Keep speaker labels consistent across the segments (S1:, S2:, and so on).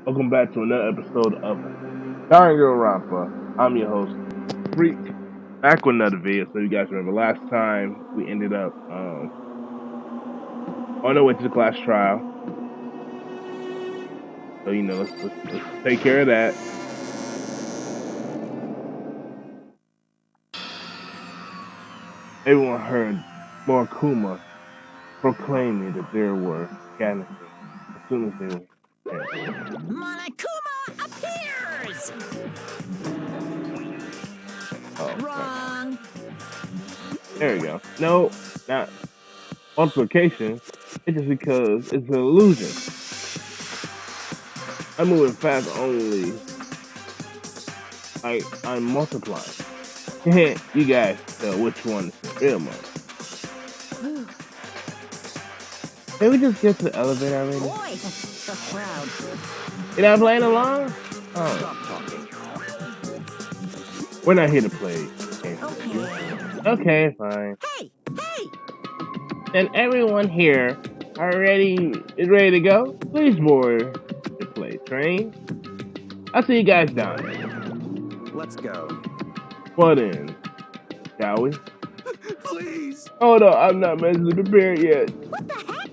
S1: Welcome back to another episode of Danganronpa. I'm your host, Freak, back with another video. So you guys remember last time we ended up on our way to the class trial. So let's take care of that. Everyone heard Morikuma proclaiming that there were scanning as soon as they were there.
S2: Monokuma appears!
S1: Oh,
S2: Wrong.
S1: there we go. No, not multiplication. It's just because it's an illusion. I'm moving fast only. I'm multiplying. You guys tell which one is the real one. Can we just get to the elevator already?
S2: Boy, the crowd.
S1: You're not playing along? Oh,
S2: Stop talking.
S1: we're not here to play. Okay, fine.
S2: Hey, hey!
S1: Then everyone here is ready to go? Please board the play train. I'll see you guys down there.
S3: Let's go.
S1: Well then, shall we?
S3: Please.
S1: Oh no, I'm not mentally prepared yet.
S2: What the heck?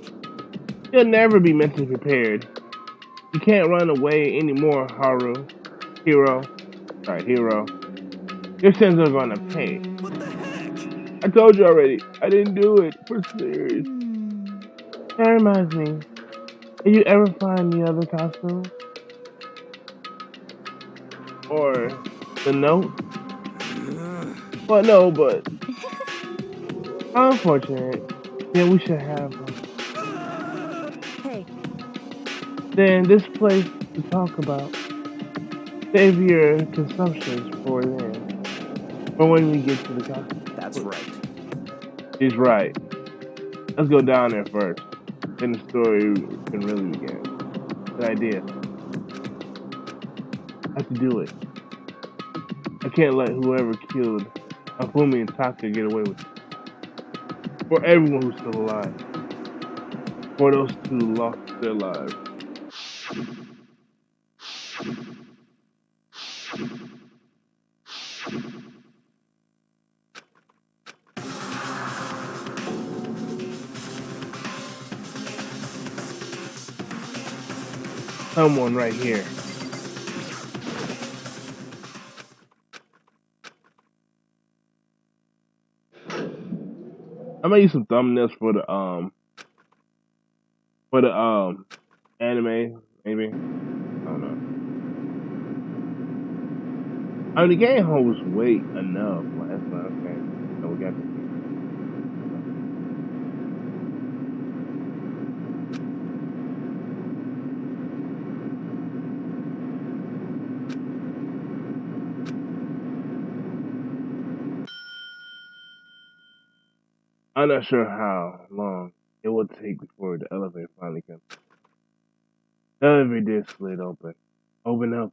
S1: You'll never be mentally prepared. You can't run away anymore, Hero. Your sins are gonna pay.
S3: What the heck?
S1: I told you already, I didn't do it. For serious. That reminds me, did you ever find the other costume? Or the note? Well, no, but how unfortunate. Yeah, we should have one.
S2: Hey.
S1: Then this place to talk about. Save your consumptions for then. For when we get to the costume.
S3: That's right.
S1: He's right. Let's go down there first. Then the story can really begin. Good idea. I have to do it. I can't let whoever killed Afumi and Taka get away with it. For everyone who's still alive. For those two lost their lives. Someone right here. I might use some thumbnails for the anime, maybe. I don't know. I mean, the game holds weight enough. Like, that's not okay. So we got to. I'm not sure how long it will take before the elevator finally comes. The elevator did slid open. Open up.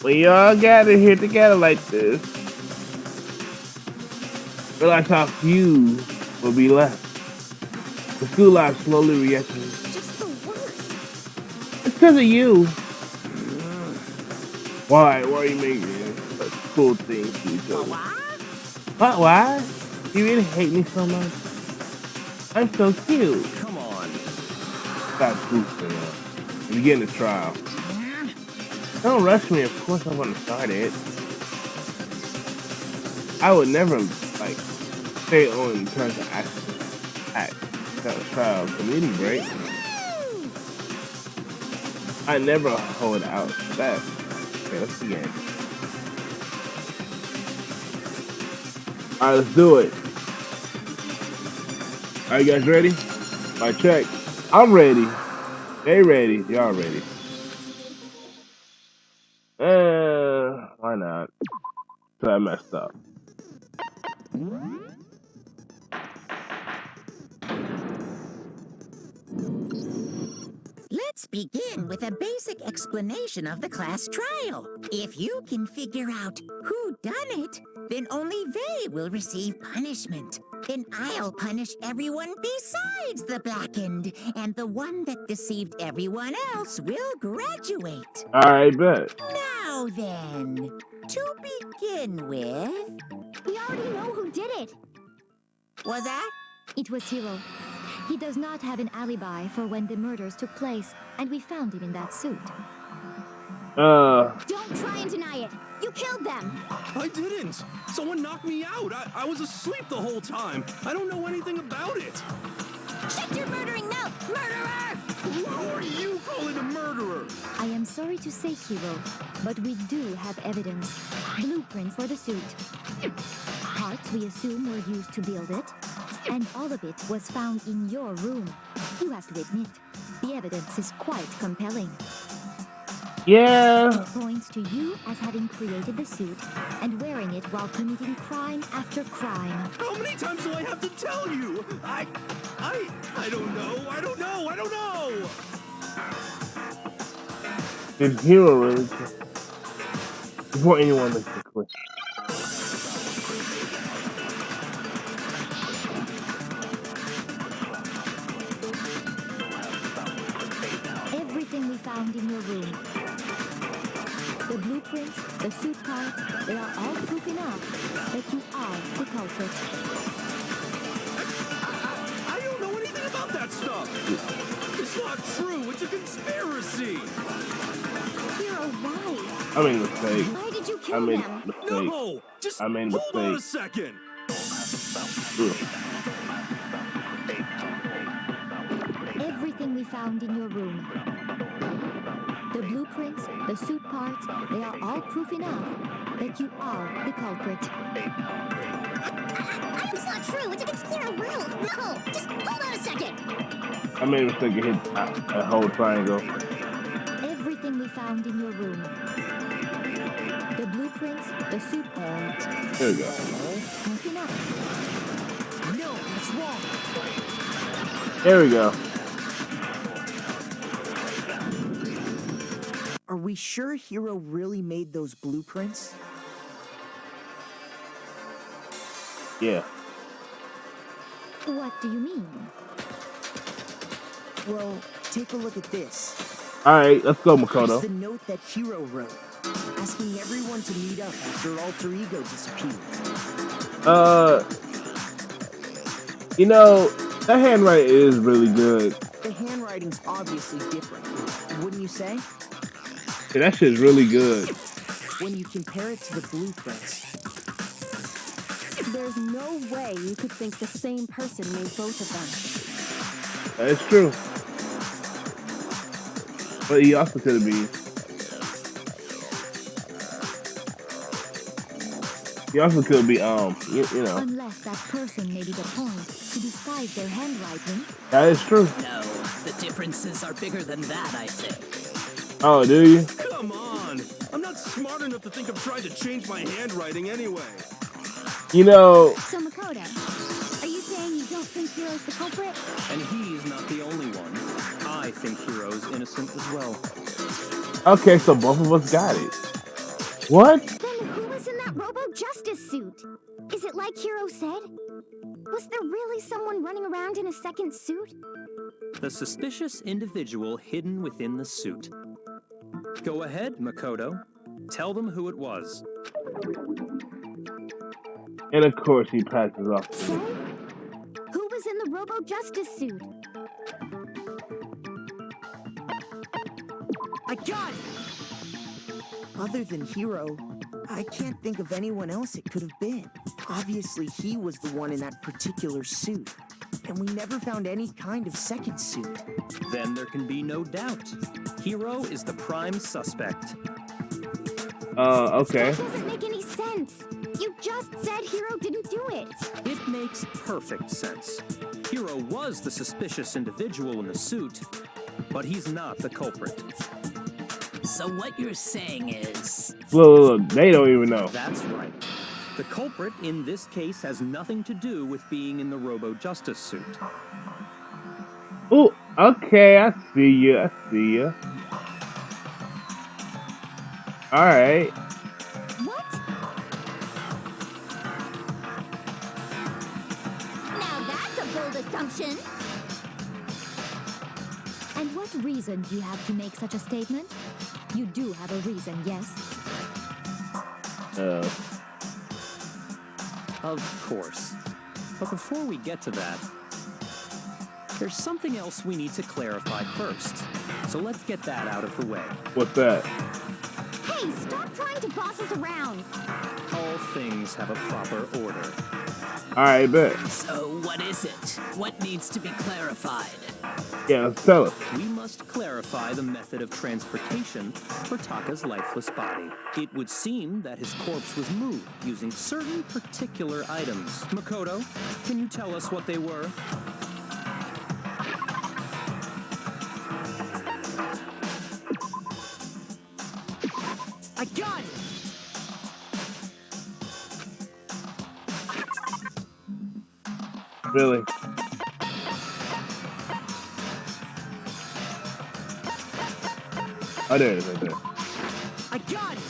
S1: We all gathered here together like this. Realize how few will be left. The school life slowly reacting.
S2: Just the worst.
S1: It's because of you. Why? Why are you making such cool things to each other? What? Why? You really hate me so much? I'm so cute.
S3: Come on.
S1: Stop boosting up. We begin the trial. Don't rush me. Of course, I want to start it. I would never stay on turn to act. That trial community break. I never hold out that. Okay, let's begin. Alright, let's do it. Alright, you guys ready? My check. I'm ready. They ready. Y'all ready. Why not? So I messed up.
S2: Let's begin with a basic explanation of the class trial. If you can figure out who done it, then only they will receive punishment. Then I'll punish everyone besides the blackened, and the one that deceived everyone else will graduate.
S1: Alright, bet.
S2: Now then, to begin with...
S4: We already know who did it.
S2: Was that?
S4: It was Hiro. He does not have an alibi for when the murders took place, and we found him in that suit.
S2: Don't try and deny it. You killed them.
S3: I didn't. Someone knocked me out. I was asleep the whole time. I don't know anything about it.
S2: Shut your murdering mouth, murderer!
S3: Who are you calling a murderer?
S4: I am sorry to say, Hiro, but we do have evidence. Blueprints for the suit. Parts we assume were used to build it. And all of it was found in your room. You have to admit, the evidence is quite compelling.
S1: Yeah.
S4: It points to you as having created the suit and wearing it while committing crime after crime.
S3: How many times do I have to tell you? I don't know. I don't know.
S1: Did Hero really kill? Before anyone makes the question.
S4: Everything we found in your room. The blueprints, the suit parts, they are all proof enough that you are the culprit.
S3: I don't know anything about that stuff. It's not true. It's a conspiracy.
S4: Hiro, why?
S1: I made a mistake.
S4: Why did you
S1: I
S4: kill
S1: made
S4: them?
S1: a mistake.
S3: No, just
S1: I made a
S3: hold on a
S1: mistake.
S3: second.
S1: Ugh.
S4: Everything we found in your room. The blueprints, the suit parts, they are all proof enough that you are the culprit.
S2: It's not true. It's against their will. No, just hold on a second.
S1: I made a mistake and hit a whole triangle.
S4: Everything we found in your room. The blueprints, the suit parts,
S1: There we go.
S4: proof enough.
S2: No, that's wrong.
S1: There we go.
S5: Are we sure Hiro really made those blueprints?
S1: Yeah.
S4: What do you mean?
S5: Well, take a look at this.
S1: Alright, let's go,
S5: It's
S1: Makoto.
S5: the note that Hiro wrote, asking everyone to meet up after Alter Ego disappeared.
S1: You know, that handwriting is really good.
S5: The handwriting's obviously different, wouldn't you say?
S1: Yeah, that shit's really good.
S5: When you compare it to the blueprints.
S4: There's no way you could think the same person made both of them.
S1: That is true. But he also could have been. He also could be, you know.
S4: Unless that person made it a point to disguise their handwriting.
S1: That is true.
S6: No, the differences are bigger than that, I think.
S1: Oh, do you?
S3: Come on. I'm not smart enough to think of trying to change my handwriting anyway.
S1: You know,
S4: So Makoto, are you saying you don't think Hiro's the culprit?
S7: And he's not the only one. I think Hiro's innocent as well.
S1: okay, so both of us got it. What?
S4: Then who was in that Robo-Justice suit? Is it like Hiro said? Was there really someone running around in a second suit?
S7: The suspicious individual hidden within the suit. Go ahead, Makoto. Tell them who it was.
S1: And of course he passes off.
S4: So, who was in the Robo-Justice suit?
S5: I got it! Other than Hiro, I can't think of anyone else it could have been. Obviously, he was the one in that particular suit. And we never found any kind of second suit.
S7: Then there can be no doubt. Hiro is the prime suspect.
S1: Okay.
S4: That doesn't make any sense. You just said Hiro didn't do it.
S7: It makes perfect sense. Hiro was the suspicious individual in the suit, but he's not the culprit.
S6: So what you're saying is...
S1: Look, they don't even know.
S7: That's right. The culprit in this case has nothing to do with being in the Robo-Justice suit.
S1: Oh, okay, I see you. Alright.
S4: What? assumption. And what reason do you have to make such a statement? You do have a reason, yes?
S7: Of course. But before we get to that, there's something else we need to clarify first. So let's get that out of the way.
S1: What's that?
S4: Hey, stop trying to boss us around.
S7: All things have a proper order.
S1: Alright, bet.
S6: So what is it? What needs to be clarified?
S1: Yeah, let's tell us.
S7: We must clarify the method of transportation for Taka's lifeless body. It would seem that his corpse was moved using certain particular items. Makoto, can you tell us what they were?
S5: I got it!
S1: Really? Oh, there it is right there.
S5: I got it!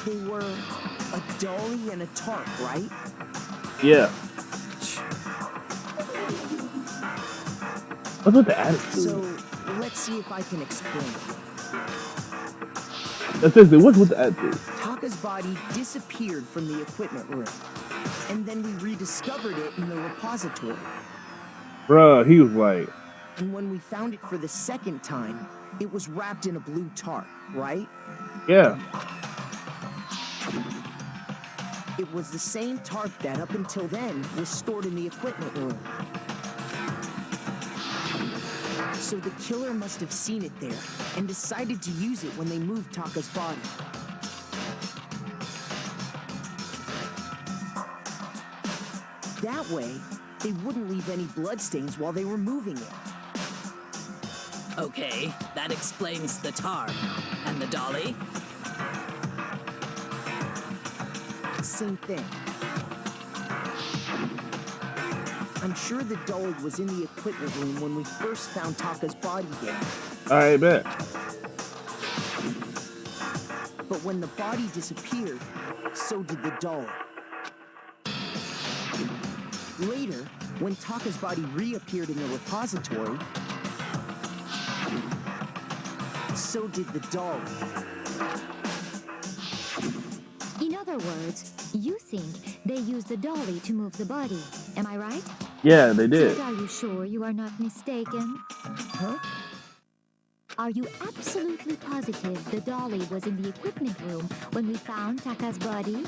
S5: They were a dolly and a tarp, right?
S1: Yeah. What's with the attitude?
S5: So, let's see if I can explain.
S1: Essentially, what's with the attitude?
S5: Taka's body disappeared from the equipment room, and then we rediscovered it in the repository.
S1: Bruh, he was like,
S5: And when we found it for the second time, it was wrapped in a blue tarp, right?
S1: yeah.
S5: It was the same tarp that, up until then, was stored in the equipment room. So the killer must have seen it there and decided to use it when they moved Taka's body. That way, they wouldn't leave any bloodstains while they were moving it.
S6: Okay, that explains the tarp. And the dolly?
S5: Same thing. I'm sure the dolly was in the equipment room when we first found Taka's body there.
S1: Alright, bet.
S5: But when the body disappeared, so did the dolly. Later, when Taka's body reappeared in the repository, so did the dolly.
S4: In other words, you think they used the dolly to move the body. Am I right?
S1: Yeah, they did.
S4: But are you sure you are not mistaken?
S5: Huh?
S4: Are you absolutely positive the dolly was in the equipment room when we found Taka's body?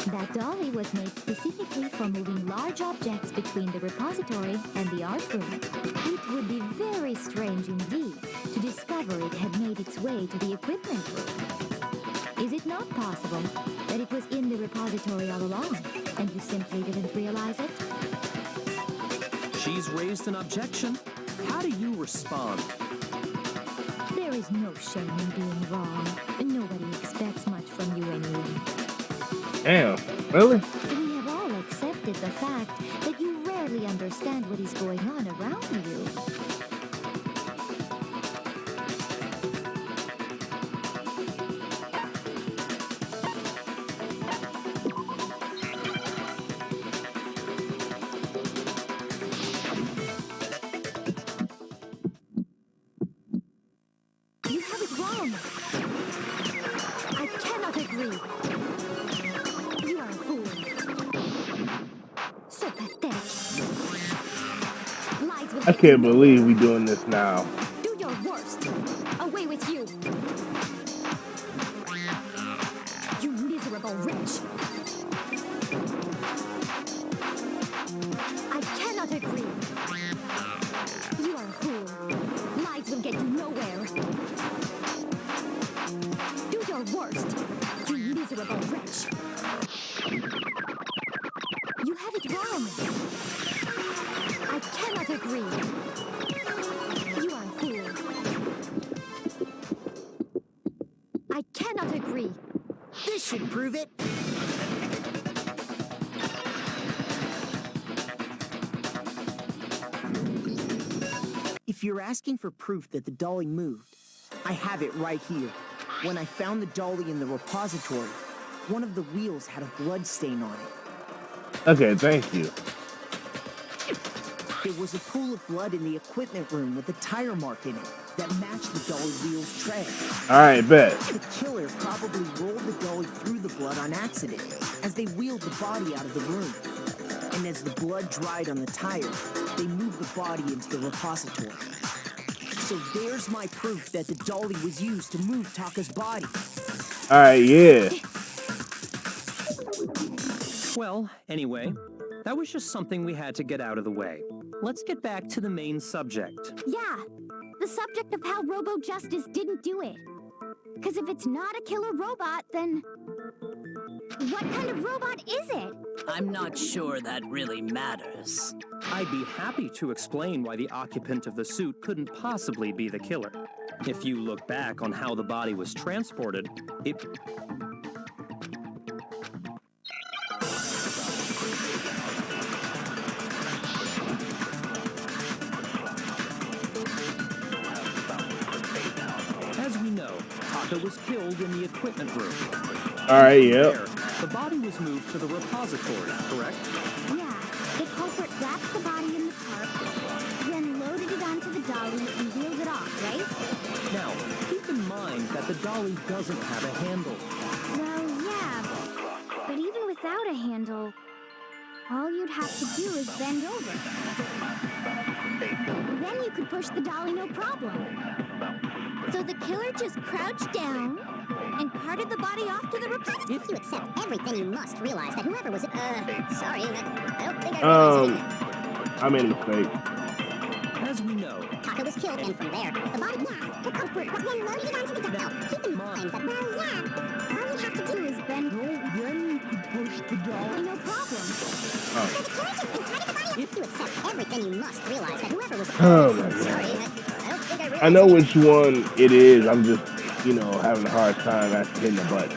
S4: That dolly was made specifically for moving large objects between the repository and the art room. It would be very strange indeed to discover it had made its way to the equipment room. Is it not possible that it was in the repository all along and you simply didn't realize it?
S7: She's raised an objection. How do you respond?
S4: There is no shame in being wrong. Nobody expects much from you anyway.
S1: Damn, really?
S4: We have all accepted the fact that you rarely understand what is going on around you. You have it wrong. I cannot agree. You are a fool. So pathetic. Lies will
S1: I
S4: get
S1: can't
S4: you
S1: believe we doing this now.
S4: Do your worst. Away with you. You miserable wretch. I cannot agree. You are a fool. Lies will get you nowhere. Do your worst. You miserable wretch. You have it wrong. I cannot agree. You are a fool. I cannot agree.
S5: This should prove it. If you're asking for proof that the dolly moved, I have it right here. When I found the dolly in the repository, one of the wheels had a blood stain on it.
S1: Okay, thank you.
S5: There was a pool of blood in the equipment room with a tire mark in it that matched the dolly wheel's tread.
S1: Alright, bet.
S5: The killer probably rolled the dolly through the blood on accident as they wheeled the body out of the room. And as the blood dried on the tire, they moved the body into the repository. So there's my proof that the dolly was used to move Taka's body.
S1: Alright, yeah.
S7: Well, anyway, that was just something we had to get out of the way. Let's get back to the main subject.
S4: Yeah, the subject of how Robo Justice didn't do it. Because if it's not a killer robot, then what kind of robot is it?
S6: I'm not sure that really matters.
S7: I'd be happy to explain why the occupant of the suit couldn't possibly be the killer. If you look back on how the body was transported, it... As we know, Taka was killed in the equipment room.
S1: Alright, yep.
S7: There, the body was moved to the repository, correct?
S4: Yeah, the culprit wrapped the body in the tarp, then loaded it onto the dolly and wheeled it off, right?
S7: Now, keep in mind that the dolly doesn't have a handle.
S4: Well, yeah, but even without a handle, all you'd have to do is bend over. Then you could push the dolly no problem. So the killer just crouched down and carted the body off to the repository.
S8: If you accept everything, you must realize that whoever was... sorry, I don't think I realized
S1: I made a mistake.
S7: As we know,
S8: Taka was killed, and from there, the body, the culprit was then loaded onto the dolly. Now, keep in mind that, well, yeah, all you have to do is bend over.
S5: Then you can push the dolly.
S4: No problem.
S8: So the killer just carted the body. If you accept everything, you must realize that whoever was...
S1: Oh my
S8: sorry,
S1: god.
S8: I don't think I realized...
S1: I know which one it is. I'm just, you know, having a hard time after hitting the button.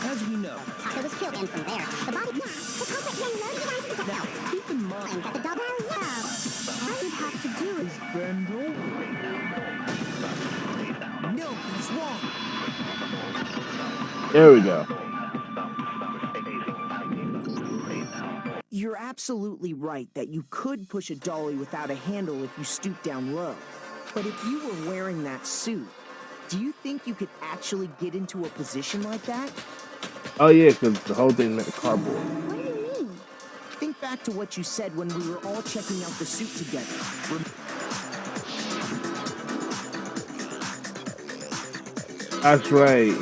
S7: as we know,
S8: Taka was killed, and from there, the body, the culprit then loaded it onto the dolly. Now,
S7: keep in mind
S8: that the dolly...
S4: Well, yeah, all you'd have to do is
S5: Bend over. No, he's wrong.
S1: There we go.
S5: You're absolutely right that you could push a dolly without a handle if you stoop down low. But if you were wearing that suit, do you think you could actually get into a position like that?
S1: Oh yeah, because the whole thing meant cardboard.
S4: what do you mean?
S5: Think back to what you said when we were all checking out the suit together.
S1: That's right.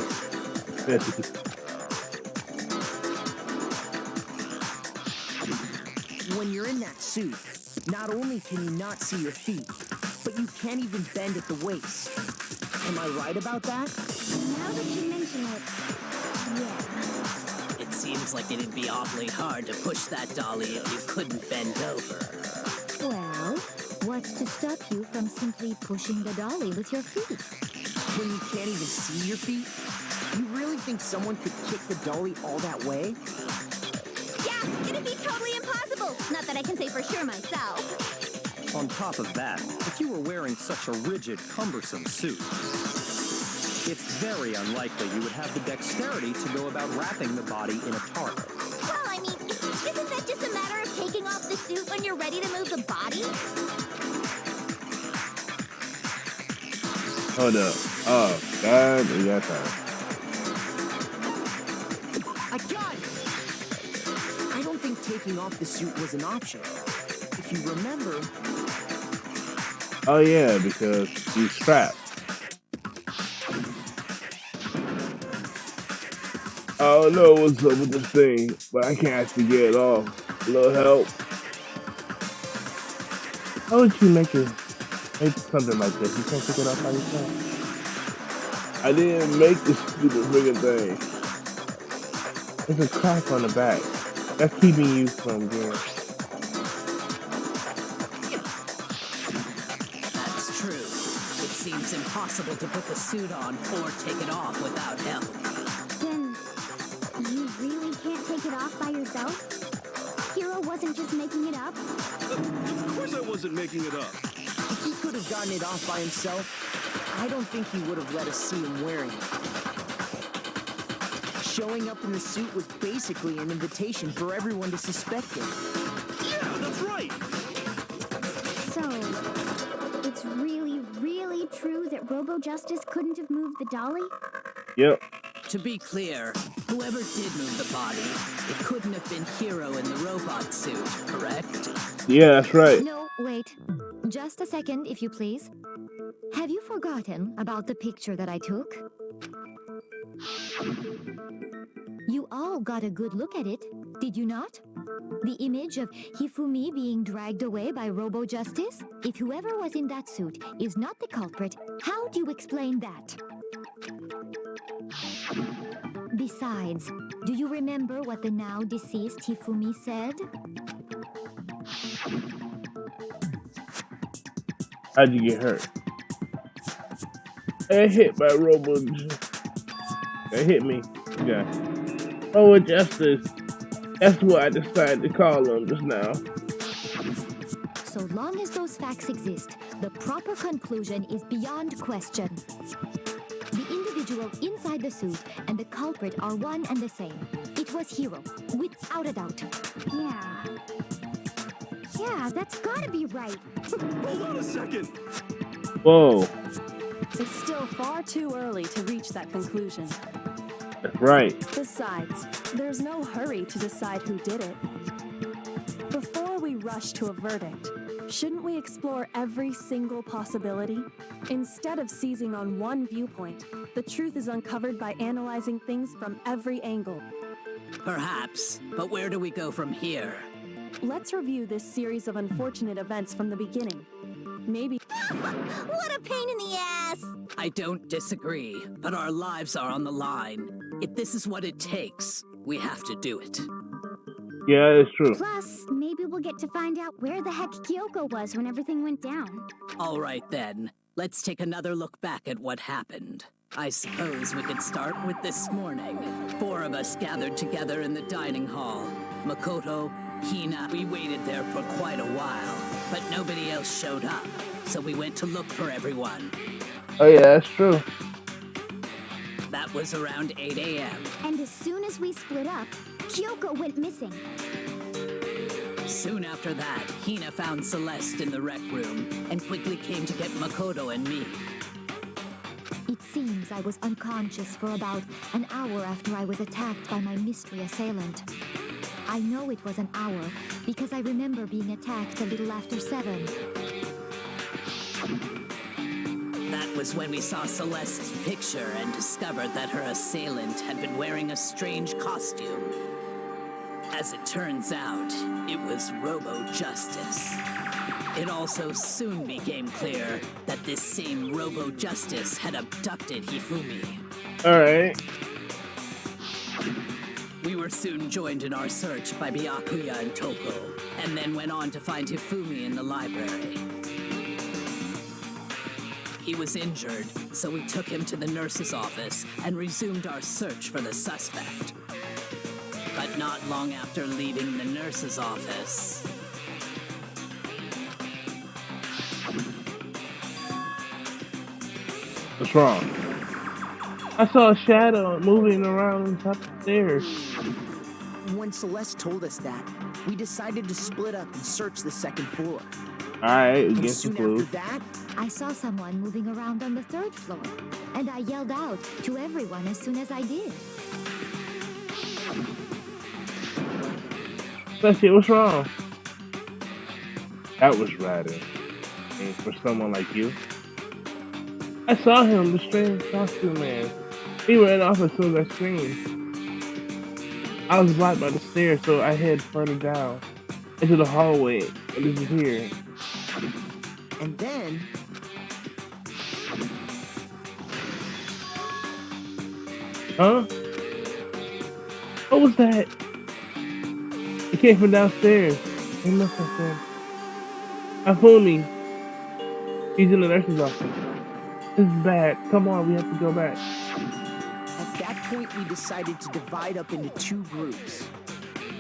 S5: When you're in that suit, not only can you not see your feet, but you can't even bend at the waist. Am I right about that?
S4: Now that you mention it, yeah.
S6: It seems like it'd be awfully hard to push that dolly if you couldn't bend over.
S4: Well, what's to stop you from simply pushing the dolly with your feet?
S5: When you can't even see your feet? You really think someone could kick the dolly all that way?
S4: Yeah, it'd be totally impossible. Not that I can say for sure myself.
S7: on top of that, if you were wearing such a rigid, cumbersome suit, it's very unlikely you would have the dexterity to go about wrapping the body in a tarp.
S4: Well, I mean, isn't that just a matter of taking off the suit when you're ready to move the body?
S1: Hold up. Oh, God, we got time.
S5: I got it! I don't think taking off the suit was an option. If you remember...
S1: Oh, yeah, because he's trapped. I don't know what's up with this thing, but I can't actually get it off. A little help. How would you make something like this? You can't pick it up by yourself. I didn't make this stupid friggin' thing. There's a crack on the back. That's keeping you from getting...
S6: That's true. It seems impossible to put the suit on or take it off without help.
S4: Then, you really can't take it off by yourself? Hero wasn't just making it up?
S3: Of course I wasn't making it up.
S5: If he could have gotten it off by himself, I don't think he would have let us see him wearing it. Showing up in the suit was basically an invitation for everyone to suspect him.
S3: Yeah, that's right.
S4: So, it's really, really true that Robo Justice couldn't have moved the dolly?
S1: Yep.
S6: To be clear, whoever did move the body, it couldn't have been Hero in the robot suit, correct?
S1: Yeah, that's right.
S4: No, wait. Just a second, if you please. Have you forgotten about the picture that I took? You all got a good look at it, did you not? The image of Hifumi being dragged away by Robo Justice? If whoever was in that suit is not the culprit, how do you explain that? Besides, do you remember what the now deceased Hifumi said?
S1: How'd you get hurt? I hit by Robo. It hit me. Yeah. Robo Justice. That's what I decided to call him just now.
S4: So long as those facts exist, the proper conclusion is beyond question. The individual inside the suit and the culprit are one and the same. It was Hero, without a doubt.
S8: Yeah. Yeah, that's gotta be right.
S3: Hold on a second.
S1: Whoa.
S9: It's still far too early to reach that conclusion.
S1: That's right.
S9: Besides, there's no hurry to decide who did it. Before we rush to a verdict, shouldn't we explore every single possibility? Instead of seizing on one viewpoint, the truth is uncovered by analyzing things from every angle.
S6: Perhaps, but where do we go from here?
S9: Let's review this series of unfortunate events from the beginning. Maybe...
S8: What a pain in the ass!
S6: I don't disagree, but our lives are on the line. If this is what it takes, we have to do it.
S1: Yeah, it's true.
S8: Plus, maybe we'll get to find out where the heck Kyoko was when everything went down.
S6: All right then, let's take another look back at what happened. I suppose we could start with this morning. 4 of us gathered together in the dining hall. Makoto, Hina, we waited there for quite a while, but nobody else showed up, so we went to look for everyone.
S1: Oh yeah, that's true.
S6: That was around 8 a.m.
S8: And as soon as we split up, Kyoko went missing.
S6: Soon after that, Hina found Celeste in the rec room and quickly came to get Makoto and me.
S4: It seems I was unconscious for about an hour after I was attacked by my mystery assailant. I know it was an hour because I remember being attacked a little after 7.
S6: That was when we saw Celeste's picture and discovered that her assailant had been wearing a strange costume. As it turns out, it was Robo Justice. It also soon became clear that this same Robo Justice had abducted Hifumi.
S1: Alright.
S6: We were soon joined in our search by Byakuya and Toko, and then went on to find Hifumi in the library. He was injured, so we took him to the nurse's office and resumed our search for the suspect. But not long after leaving the nurse's office...
S1: What's wrong? I saw a shadow moving around on top of the stairs.
S5: When Celeste told us that, we decided to split up and search the second floor.
S1: Alright, we
S5: And
S1: get the
S5: soon
S1: clue.
S5: after that,
S4: I saw someone moving around on the 3rd floor, and I yelled out to everyone as soon as I did.
S1: Let's see, what's wrong? That was rather. And for someone like you. I saw him, the strange costume man. He ran off as soon as I screamed. I was blocked by the stairs, so I head further down into the hallway, and this is here.
S5: and then,
S1: Huh? What was that? It came from downstairs. It must have been. Hifumi. He's in the nurse's office. This is bad. Come on, we have to go back.
S5: at that point, we decided to divide up into 2 groups.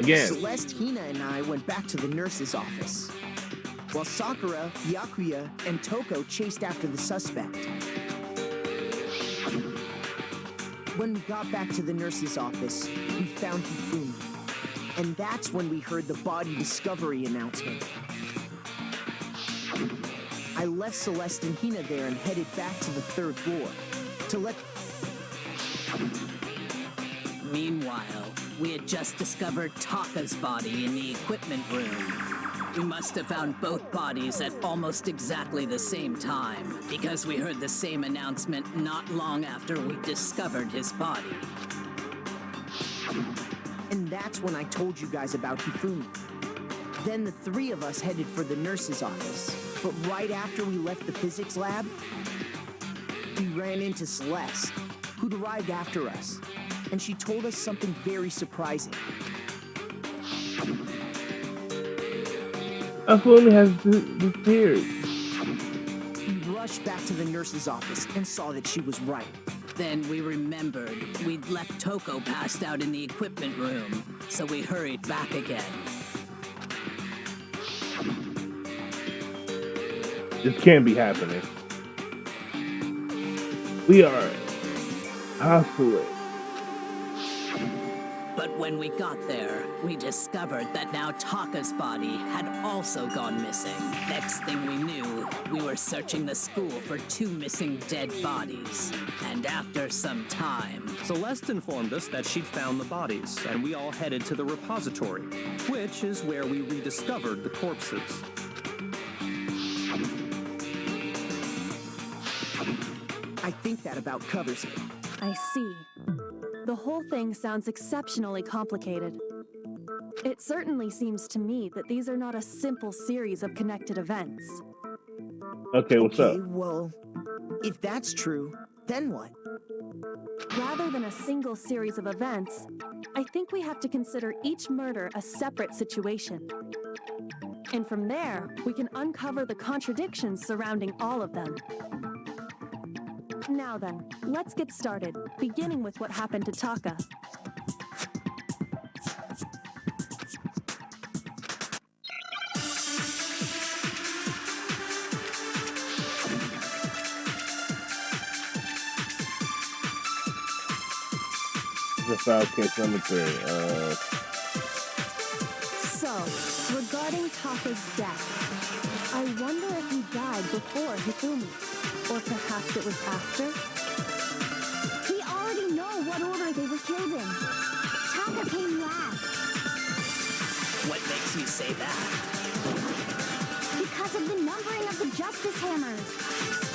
S1: Again.
S5: Celeste, Hina, and I went back to the nurse's office, while Sakura, Byakuya, and Toko chased after the suspect. When we got back to the nurse's office, we found Hifumi. And that's when we heard the body discovery announcement. I left Celeste and Hina there and headed back to the 3rd floor to let...
S6: Meanwhile, we had just discovered Taka's body in the equipment room. We must have found both bodies at almost exactly the same time, because we heard the same announcement not long after we discovered his body.
S5: And that's when I told you guys about Hifumi. Then the 3 of us headed for the nurse's office. But right after we left the physics lab, we ran into Celeste, who'd arrived after us. And she told us something very surprising.
S1: Hifumi has disappeared.
S5: We rushed back to the nurse's office and saw that she was right.
S6: Then we remembered we'd left Toko passed out in the equipment room, so we hurried back again.
S1: This can't be happening. We are isolate.
S6: But when we got there, we discovered that now Taka's body had also gone missing. Next thing we knew, we were searching the school for 2 missing dead bodies. And after some time...
S7: Celeste informed us that she'd found the bodies, and we all headed to the repository, which is where we rediscovered the corpses.
S5: I think that about covers it.
S9: I see. The whole thing sounds exceptionally complicated. It certainly seems to me that these are not a simple series of connected events.
S1: Okay, what's up?
S5: Well, if that's true, then what?
S9: Rather than a single series of events, I think we have to consider each murder a separate situation. And from there, we can uncover the contradictions surrounding all of them. Now then, let's get started, beginning with what happened to Taka.
S1: The Falcon Cemetery.
S9: So, regarding Taka's death, I wonder if he died before Hifumi, or perhaps it was after?
S8: We already know what order they were killed in. Taka came last.
S6: What makes you say that?
S8: Because of the numbering of the Justice Hammers.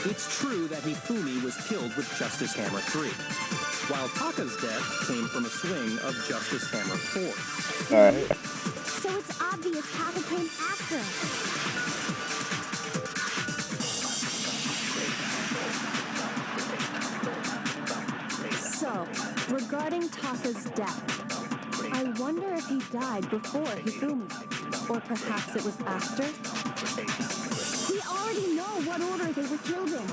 S7: It's true that Hifumi was killed with Justice Hammer 3, while Taka's death came from a swing of Justice Hammer 4.
S1: Alright.
S8: So it's obvious Taka came after.
S9: So, regarding Taka's death, I wonder if he died before Hifumi, or perhaps it was after?
S8: We already know what order they were killed in.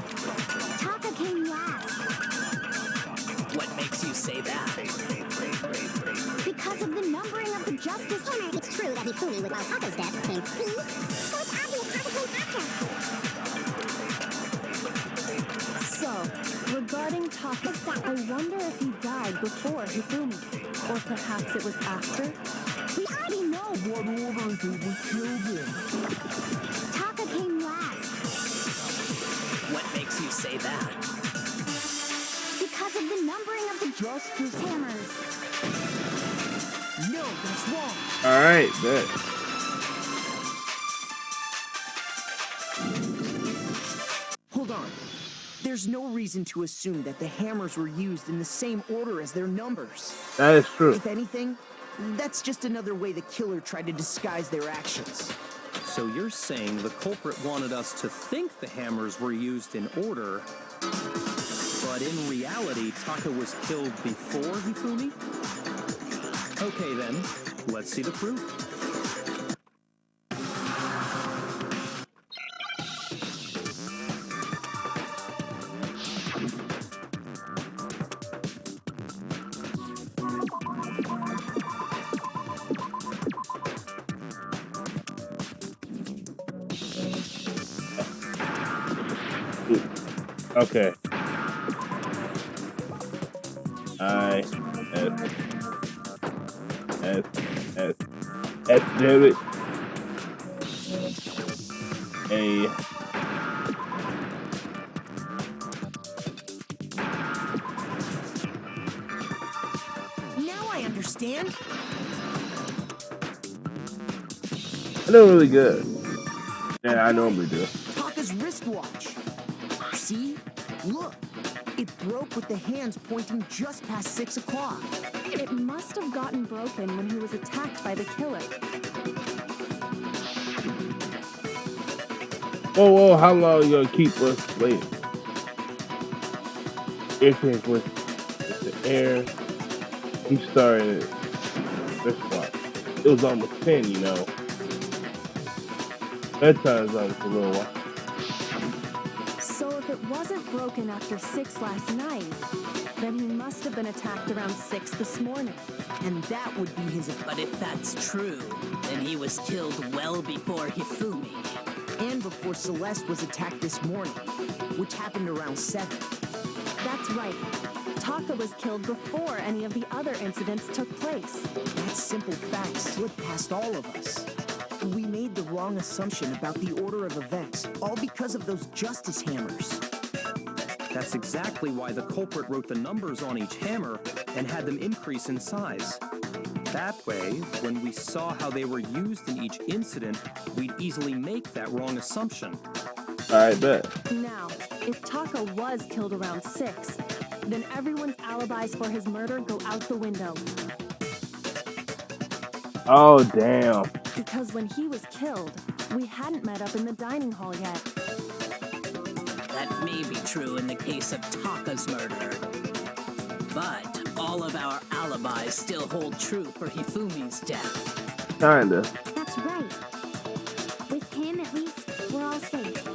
S8: Taka came last.
S6: What makes you say that?
S8: Because of the numbering of the Justice Hammer. It's true that Hifumi, with Taka's death, came free. So it's obvious Taka came after.
S9: So, regarding Taka, I wonder if he died before Hifumi, or perhaps it was after?
S8: We already know what order they were killed in. Taka came last.
S6: What makes you say that?
S8: Because of the numbering of the Justice Hammers.
S5: No, that's wrong.
S1: Alright, bet.
S5: Hold on. There's no reason to assume that the hammers were used in the same order as their numbers.
S1: That is true.
S5: If anything, that's just another way the killer tried to disguise their actions.
S7: So you're saying the culprit wanted us to think the hammers were used in order, but in reality, Taka was killed before Hifumi? Okay then, let's see the proof.
S1: Okay. S, damn it. A.
S5: Now I understand.
S1: I know really good. Yeah, I normally do.
S5: Taka's wristwatch. See? Look. It broke with the hands pointing just past 6 o'clock.
S9: It must have gotten broken when he was attacked by the killer.
S1: Whoa, how long are you gonna keep us waiting? Aircraft with the air. We started this one. It was almost 10, you know. Bedtime's almost a little while.
S9: So if it wasn't broken after 6 last night, then he must have been attacked around 6 this morning.
S5: And that would be his...
S6: But if that's true, then he was killed well before Hifumi.
S5: And before Celeste was attacked this morning, which happened around 7.
S9: That's right. Taka was killed before any of the other incidents took place.
S5: That simple fact slipped past all of us. We made the wrong assumption about the order of events, all because of those justice hammers.
S7: That's exactly why the culprit wrote the numbers on each hammer and had them increase in size. That way, when we saw how they were used in each incident, we'd easily make that wrong assumption.
S1: Alright, bet.
S9: Now, if Taka was killed around 6, then everyone's alibis for his murder go out the window.
S1: Oh, damn.
S9: Because when he was killed, we hadn't met up in the dining hall yet.
S6: That may be true in the case of Taka's murder. But all of our alibis still hold true for Hifumi's death.
S1: Kinda.
S8: That's right. With him, at least, we're all safe.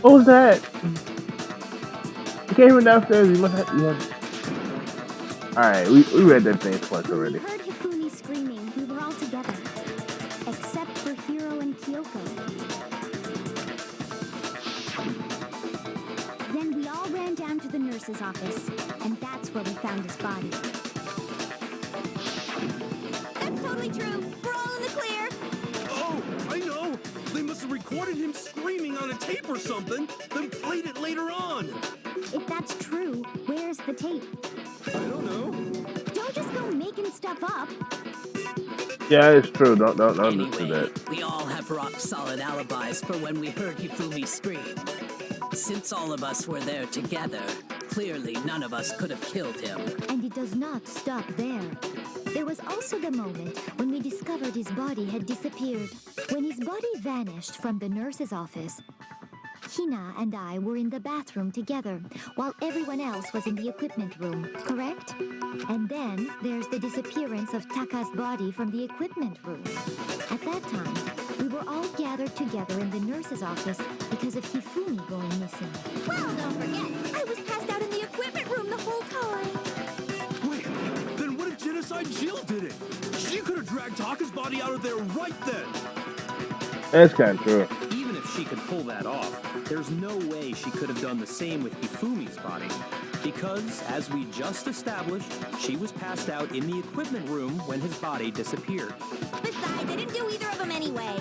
S1: What was that? He came downstairs. You must have. Alright, we read that thing twice already.
S8: When we heard Hifumi screaming, we were all together. Except for Hiro and Kyoko. Then we all ran down to the nurse's office, and that's where we found his body.
S2: That's totally true. We're all in the clear.
S3: Oh, I know. They must have recorded him screaming on a tape or something, then played it later on.
S8: If that's true, where's the tape?
S3: I don't know.
S8: Don't just go making stuff up.
S1: Yeah, it's true. Don't listen to
S6: Anyway,
S1: that.
S6: we all have rock-solid alibis for when we heard Hifumi scream. Since all of us were there together, clearly none of us could have killed him.
S4: And it does not stop there. There was also the moment when we discovered his body had disappeared. When his body vanished from the nurse's office, Hina and I were in the bathroom together, while everyone else was in the equipment room, correct? And then there's the disappearance of Taka's body from the equipment room. At that time, we were all gathered together in the nurse's office because of Hifumi going missing.
S2: Well, don't forget, I was passed out in the equipment room the whole time.
S3: Wait, then what if Genocide Jill did it? She could have dragged Taka's body out of there right then.
S1: That's kind of true.
S7: Even if she could pull that off, there's no way she could have done the same with Hifumi's body. Because, as we just established, she was passed out in the equipment room when his body disappeared.
S2: Besides, I didn't do either of them anyway.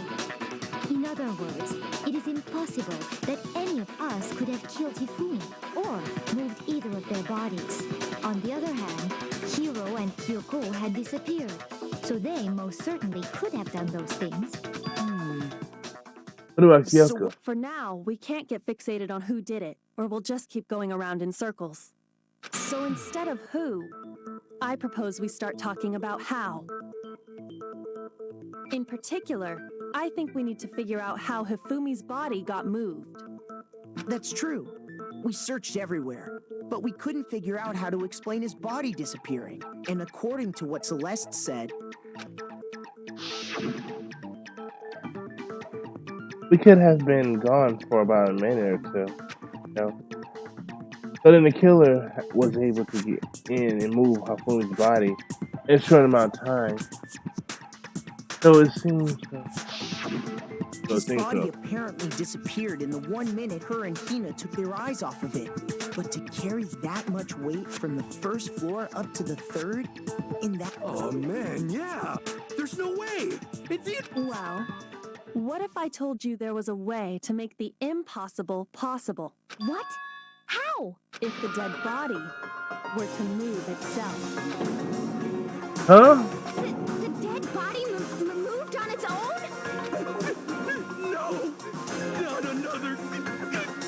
S4: In other words, it is impossible that any of us could have killed Hifumi or moved either of their bodies. On the other hand, Hiro and Kyoko had disappeared, so they most certainly could have done those things.
S1: What about
S9: So
S1: Kyoko?
S9: for now, we can't get fixated on who did it, or we'll just keep going around in circles. So instead of who, I propose we start talking about how. In particular, I think we need to figure out how Hifumi's body got moved.
S5: That's true. We searched everywhere, but we couldn't figure out how to explain his body disappearing. And according to what Celeste said,
S1: We could have been gone for about a minute or two, you know. So then the killer was able to get in and move Hifumi's body in a short amount of time. So it seems. So also
S5: His
S1: think
S5: body
S1: so.
S5: apparently disappeared in the 1 minute her and Hina took their eyes off of it. But to carry that much weight from the first floor up to the third, in that...
S3: Oh man, yeah. There's no way.
S9: Well, what if I told you there was a way to make the impossible possible?
S4: What? How?
S9: If the dead body were to move itself.
S1: Huh?
S4: The dead body moved on its own?
S3: No, not another ghost.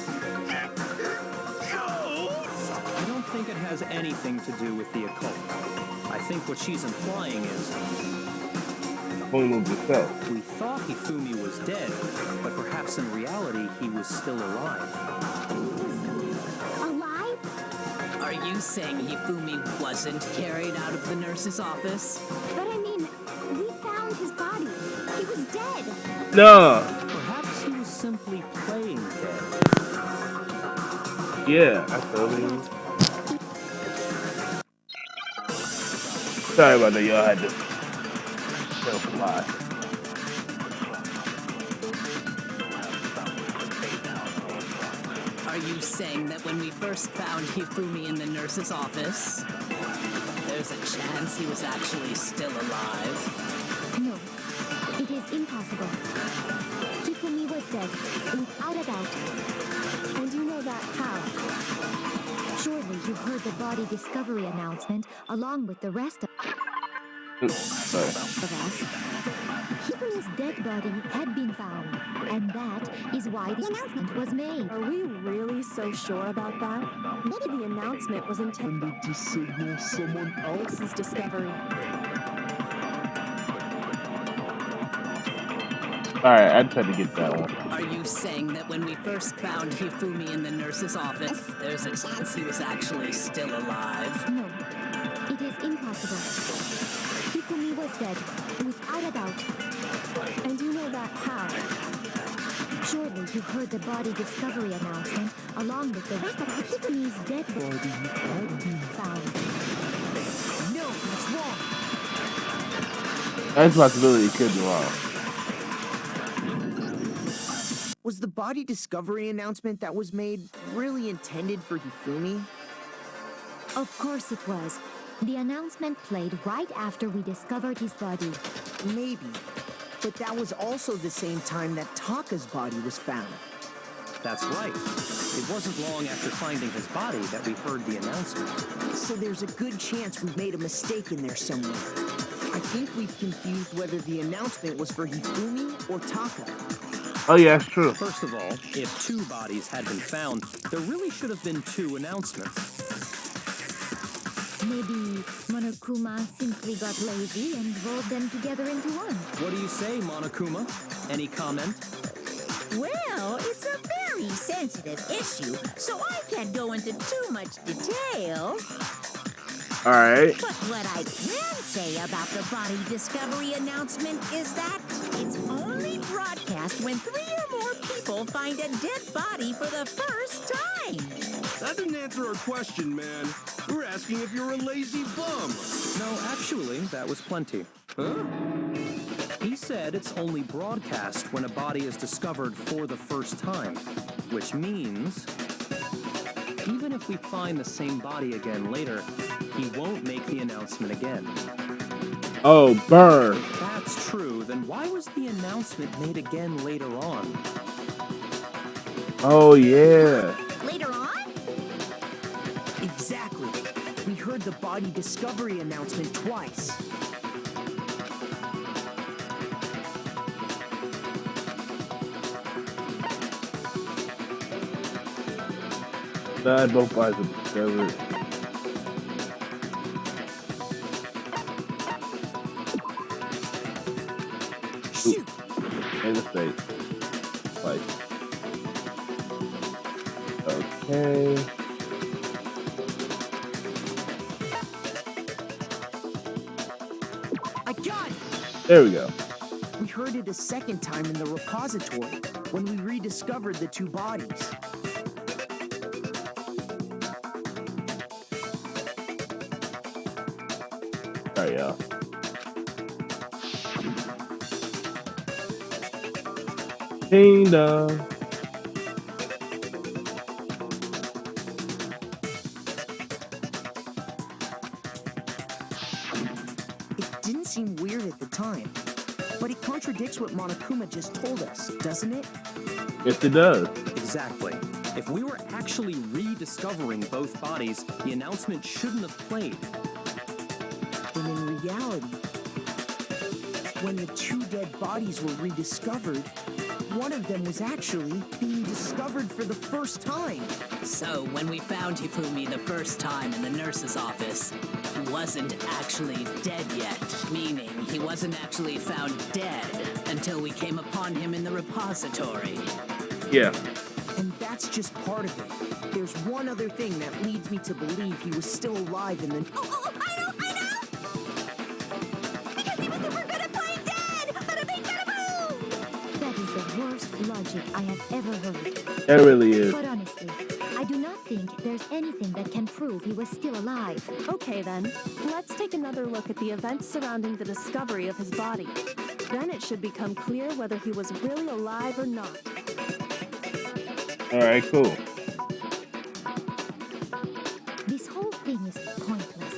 S7: I don't think it has anything to do with the occult. I think what she's implying is
S1: Only moved itself.
S7: we thought Hifumi was dead, but perhaps in reality he was still alive.
S4: Alive?
S6: Are you saying Hifumi wasn't carried out of the nurse's office?
S4: But I mean, we found his body. He was dead.
S1: No.
S7: Perhaps he was simply playing dead.
S1: Yeah, I feel you. Sorry about that, y'all. I had to self-lie.
S6: Are you saying that when we first found Hifumi in the nurse's office, there's a chance he was actually still alive?
S4: No, it is impossible. Hifumi was dead, without a doubt.
S9: And you know that how?
S4: Surely you heard the body discovery announcement along with the rest of
S1: Sorry.
S4: us. Hifumi's dead body had been found, and that is why the announcement was made.
S9: Are we really so sure about that? Maybe the announcement was intended
S10: To signal someone else.
S9: else's discovery.
S1: Alright, I just had to get that one.
S6: Are you saying that when we first found Hifumi in the nurse's office, there's a chance he was actually still alive?
S4: No, it is impossible. Hifumi was dead, without a doubt.
S9: And you know that how?
S4: Surely you heard the body discovery announcement along with the rest of Hifumi's dead body had been found.
S5: No, that's wrong.
S1: That's a possibility. It could be wrong.
S5: Was the body discovery announcement that was made really intended for Hifumi?
S4: Of course it was. The announcement played right after we discovered his body.
S5: Maybe. But that was also the same time that Taka's body was found.
S7: That's right. It wasn't long after finding his body that we heard the announcement.
S5: So there's a good chance we've made a mistake in there somewhere. I think we've confused whether the announcement was for Hifumi or Taka.
S1: Oh yeah, that's true.
S7: First of all, if two bodies had been found, there really should have been two announcements.
S4: Maybe Monokuma simply got lazy and rolled them together into one.
S7: What do you say, Monokuma? Any comment?
S2: Well, it's a very sensitive issue, so I can't go into too much detail.
S1: Alright.
S2: But what I can say about the body discovery announcement is that it's only broadcast when 3 or more people find a dead body for the first time.
S3: That didn't answer our question, man. We're asking if you're a lazy bum.
S7: No, actually, that was plenty.
S3: Huh?
S7: He said it's only broadcast when a body is discovered for the first time, which means even if we find the same body again later, he won't make the announcement again.
S1: Oh, burn.
S7: If that's true, then why was the announcement made again later on?
S1: Oh, yeah.
S2: Later on?
S5: Exactly. We heard the body discovery announcement twice.
S1: Both bodies are discovered.
S5: Shoot!
S1: Made a mistake. Twice. Okay.
S5: I got it!
S1: There we go.
S5: We heard it a second time in the repository when we rediscovered the two bodies.
S1: Alright, y'all. Ding dong.
S5: It didn't seem weird at the time, but it contradicts what Monokuma just told us, doesn't it?
S1: Yes, it does.
S7: Exactly. If we were actually rediscovering both bodies, the announcement shouldn't have played.
S5: And in reality, when the two dead bodies were rediscovered, one of them was actually being discovered for the first time.
S6: So, when we found Hifumi the first time in the nurse's office, he wasn't actually dead yet, meaning he wasn't actually found dead until we came upon him in the repository.
S1: Yeah.
S5: And that's just part of it. There's one other thing that leads me to believe he was still alive in the...
S2: Oh, I know! Because he was super good at playing dead! Bada bing, bada boom!
S4: That is the worst logic I have ever heard.
S1: That really is.
S4: But honestly, I do not think there's anything that can prove he was still alive.
S9: Okay then, let's take another look at the events surrounding the discovery of his body. Then it should become clear whether he was really alive or not.
S1: Alright, cool.
S4: This whole thing is pointless.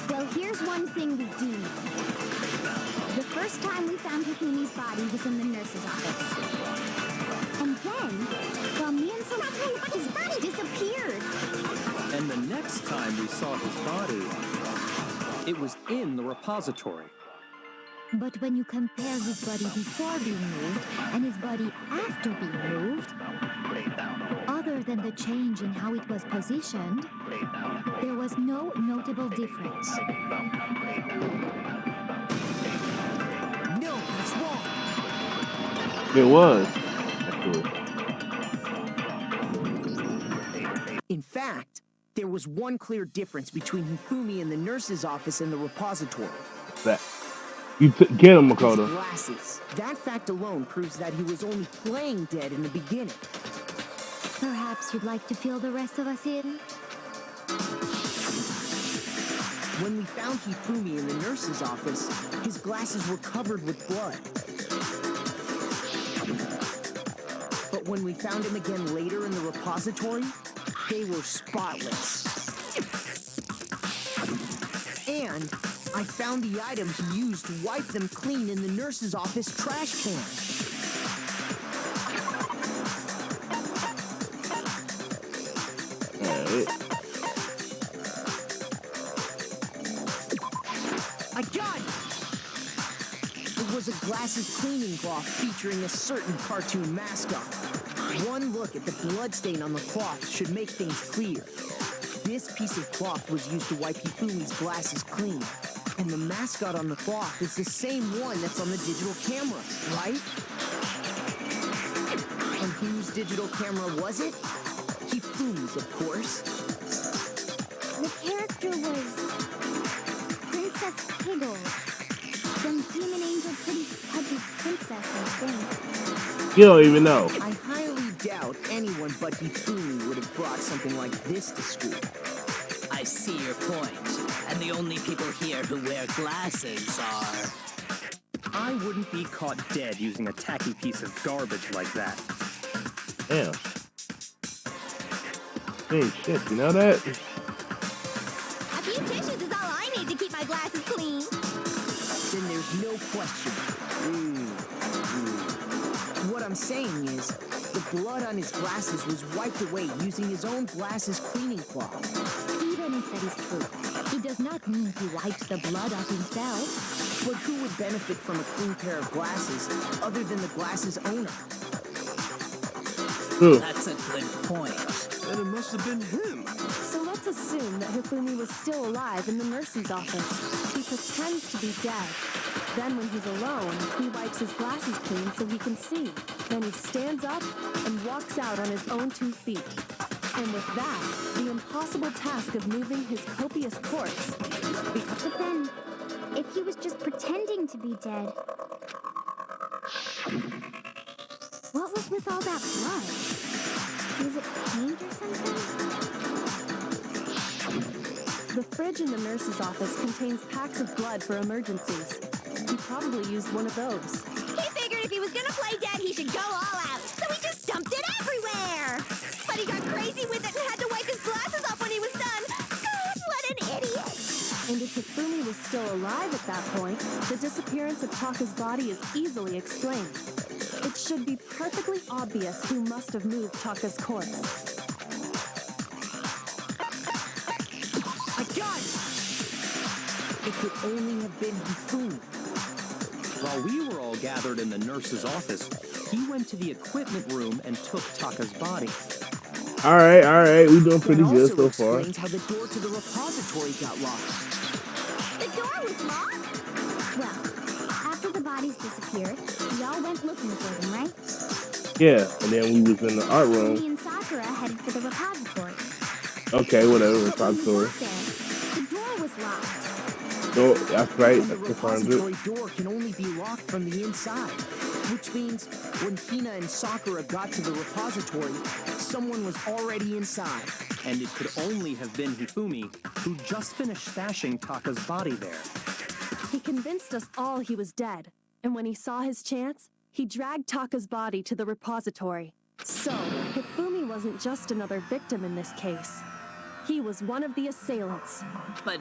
S8: Well, here's one thing we do know. The first time we found Hifumi's body was in the nurse's office. And then, while me and Celeste, his body disappeared.
S7: And the next time we saw his body, it was in the repository.
S4: But when you compare his body before being moved and his body after being moved, other than the change in how it was positioned, there was no notable difference.
S5: No, that's wrong.
S1: It was. Actually.
S5: In fact, there was one clear difference between Hifumi in the nurse's office and the repository.
S1: That. Get him,
S5: His
S1: Makoto.
S5: glasses. That fact alone proves that he was only playing dead in the beginning.
S4: Perhaps you'd like to fill the rest of us in?
S5: When we found Hifumi in the nurse's office, his glasses were covered with blood. But when we found him again later in the repository, they were spotless. And I found the item he used to wipe them clean in the nurse's office trash can.
S1: Alright.
S5: I got it! It was a glasses cleaning cloth featuring a certain cartoon mascot. One look at the bloodstain on the cloth should make things clear. This piece of cloth was used to wipe Hifumi's glasses clean. And the mascot on the cloth is the same one that's on the digital camera, right? And whose digital camera was it? Hifumi's, of course.
S8: The character was Princess Piggles from Human Angel Pretty Pudgy Princess, I think.
S1: You don't even know.
S5: I highly doubt anyone but Hifumi would have brought something like this to school.
S6: I see your point. And the only people here who wear glasses are...
S7: I wouldn't be caught dead using a tacky piece of garbage like that.
S1: Damn. Hey, shit, you know that?
S8: A few tissues is all I need to keep my glasses clean.
S5: Then there's no question. What I'm saying is, the blood on his glasses was wiped away using his own glasses cleaning cloth.
S4: Even if that is true, it does not mean he wiped the blood off himself.
S5: But who would benefit from a clean pair of glasses other than the glasses owner?
S6: That's a good point.
S3: Then it must have been him.
S9: So let's assume that Hifumi was still alive in the nurse's office. He pretends to be dead. Then when he's alone, he wipes his glasses clean so he can see. Then he stands up and walks out on his own 2 feet. And with that, the impossible task of moving his copious corpse.
S8: But then, if he was just pretending to be dead, what was with all that blood? Was it paint or something?
S9: The fridge in the nurse's office contains packs of blood for emergencies. He probably used one of those.
S11: He figured if he was gonna play dead, he should go all out. So he just dumped it everywhere. But he got crazy with it and had to wipe his glasses off when he was done. God, what an idiot!
S9: And if Hifumi was still alive at that point, the disappearance of Taka's body is easily explained. It should be perfectly obvious who must have moved Taka's corpse.
S5: I got it! It could only have been Hifumi.
S7: While we were all gathered in the nurse's office, he went to the equipment room and took Taka's body.
S1: All right. We doing pretty
S5: That
S1: good
S5: also
S1: so far.
S5: explains how the door to the repository got locked.
S11: The door was locked?
S8: Well, after the bodies disappeared, we all went looking for them, right?
S1: Yeah, and then we was in the art
S8: Me
S1: room.
S8: and Sakura headed for the repository.
S1: Okay, whatever.
S8: But when we
S1: Repository.
S8: got there, the door was locked.
S1: Oh, that's right.
S5: And the
S1: That's confirmed it.
S5: repository door can only be locked from the inside. Which means when Hina and Sakura got to the repository, someone was already inside.
S7: And it could only have been Hifumi, who just finished stashing Taka's body there.
S9: He convinced us all he was dead, and when he saw his chance, he dragged Taka's body to the repository. So, Hifumi wasn't just another victim in this case. He was one of the assailants.
S6: But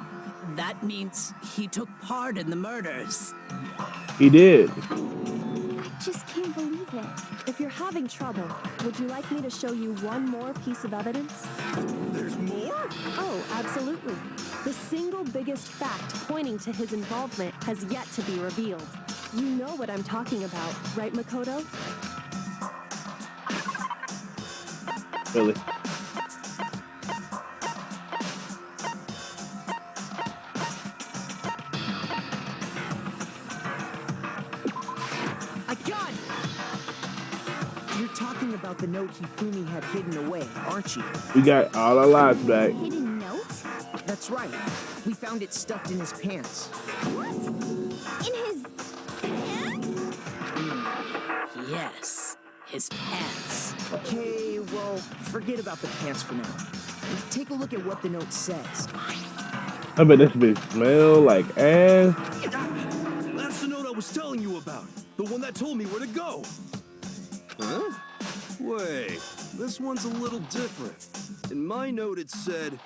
S6: that means he took part in the murders.
S1: He did.
S8: I just can't believe it.
S9: If you're having trouble, would you like me to show you one more piece of evidence?
S3: There's more?
S9: Oh, absolutely. The single biggest fact pointing to his involvement has yet to be revealed. You know what I'm talking about, right, Makoto?
S1: Really.
S5: I got it! You're talking about the note Hifumi had hidden away, aren't you?
S1: We got all our lives back.
S8: Hidden note?
S5: That's right. We found it stuffed in his pants.
S8: What? In his pants?
S6: Yes, his pants.
S5: Okay, well, forget about the pants for now. Take a look at what the note says.
S1: I bet this bitch smell like ass.
S3: That's the note I was telling you about. The one that told me where to go. Huh? Wait, this one's a little different. In my note it said,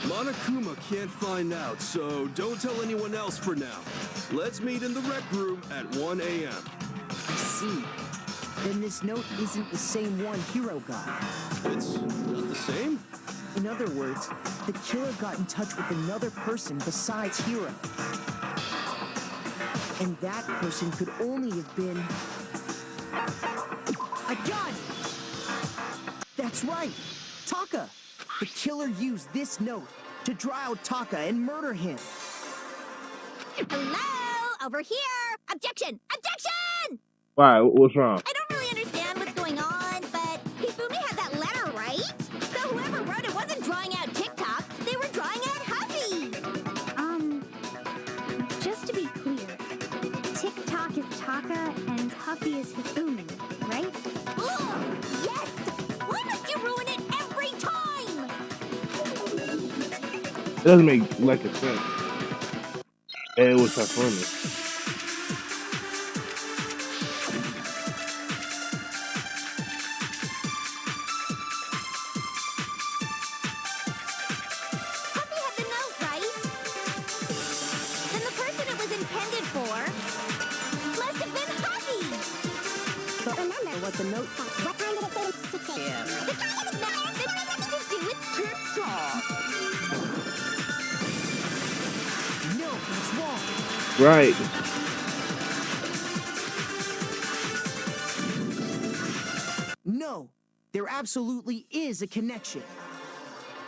S3: Monokuma can't find out, so don't tell anyone else for now. Let's meet in the rec room at 1 a.m.
S5: I see. Then this note isn't the same one Hiro got.
S3: It's not the same?
S5: In other words, the killer got in touch with another person besides Hiro. And that person could only have been... I got it! That's right! Taka! The killer used this note to draw out Taka and murder him.
S11: Hello? Over here! Objection! Objection!
S1: Why? What's wrong?
S11: I don't really understand what's going on, but Hifumi had that letter, right? So whoever wrote it wasn't drawing out TikTok, they were drawing out Huffy!
S8: Just to be clear, TikTok is Taka and Huffy is Hifumi, right?
S11: Ugh, yes! Why must you ruin it every time?
S1: It doesn't make like a sense. And it was funny.
S11: Huffy had the note, right? Then the person it was intended for must have been Huffy!
S9: But remember what the note...
S8: What time did it say 6
S6: Yeah.
S11: The time doesn't matter! This has nothing to do with TikTok!
S5: No, that's wrong.
S1: Right.
S5: No, there absolutely is a connection.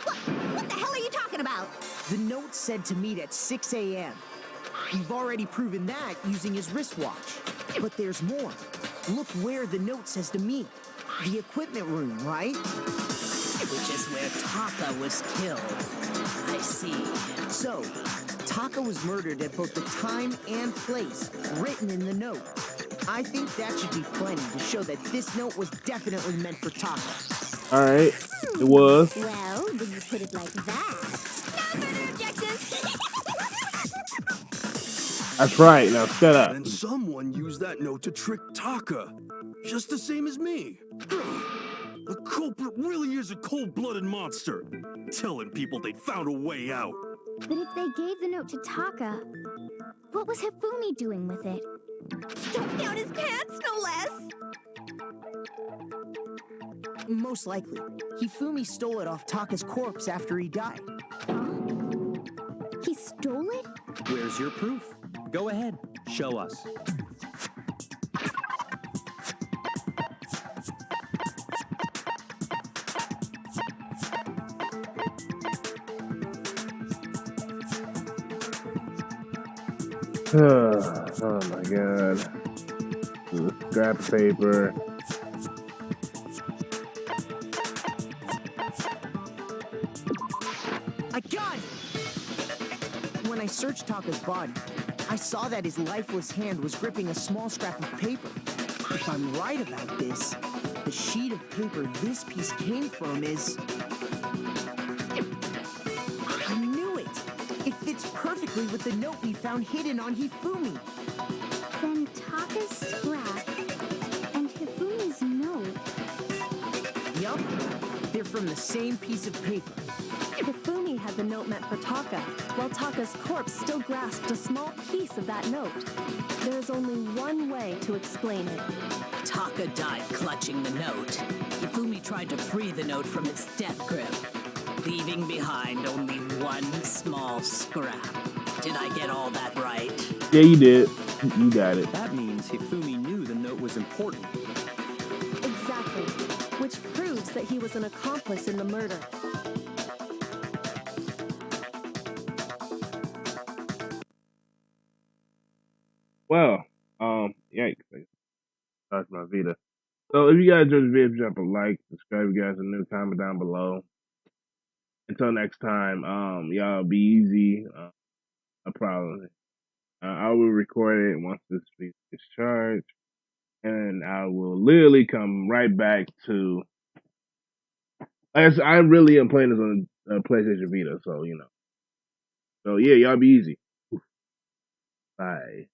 S11: What the hell are you talking about?
S5: The note said to meet at 6 a.m. We've already proven that using his wristwatch. But there's more. Look where the note says to meet. The equipment room, right?
S6: which is where Taka was killed. I see.
S5: So, Taka was murdered at both the time and place written in the note. I think that should be plenty to show that this note was definitely meant for Taka.
S1: All right, it was.
S8: Well, when you put it like that.
S11: No further objections.
S1: That's right. Now shut up.
S3: And someone used that note to trick Taka, just the same as me. The culprit really is a cold-blooded monster, telling people they'd found a way out.
S8: But if they gave the note to Taka, what was Hifumi doing with it?
S11: Stuffed down his pants, no less.
S5: Most likely, Hifumi stole it off Taka's corpse after he died.
S8: He stole it?
S7: Where's your proof? Go ahead, show us.
S1: Oh my god. Scrap paper.
S5: I got it! When I searched Taka's body, I saw that his lifeless hand was gripping a small scrap of paper. If I'm right about this, the sheet of paper this piece came from is... I knew it! It fits perfectly with the note we found hidden on Hifumi.
S8: Then Taka's scrap and Hifumi's note.
S5: Yup, they're from the same piece of paper.
S9: Hifumi had the note meant for Taka, while Taka's corpse still grasped a small piece of that note. There is only one way to explain it.
S6: Taka died clutching the note. Hifumi tried to free the note from its death grip, leaving behind only one small scrap. Did I get all that right?
S1: Yeah, you did. You got it.
S7: That means Hifumi knew the note was important.
S9: Exactly, which proves that he was an accomplice in the murder.
S1: Well, yikes. That's my Vita. So if you guys enjoyed the video, drop a like, subscribe if you guys are new, comment down below. Until next time, y'all be easy. I promise. I will record it once this video is charged. And I will literally come right back to... I really am playing this on PlayStation Vita, so, you know. So, yeah, y'all be easy. Bye.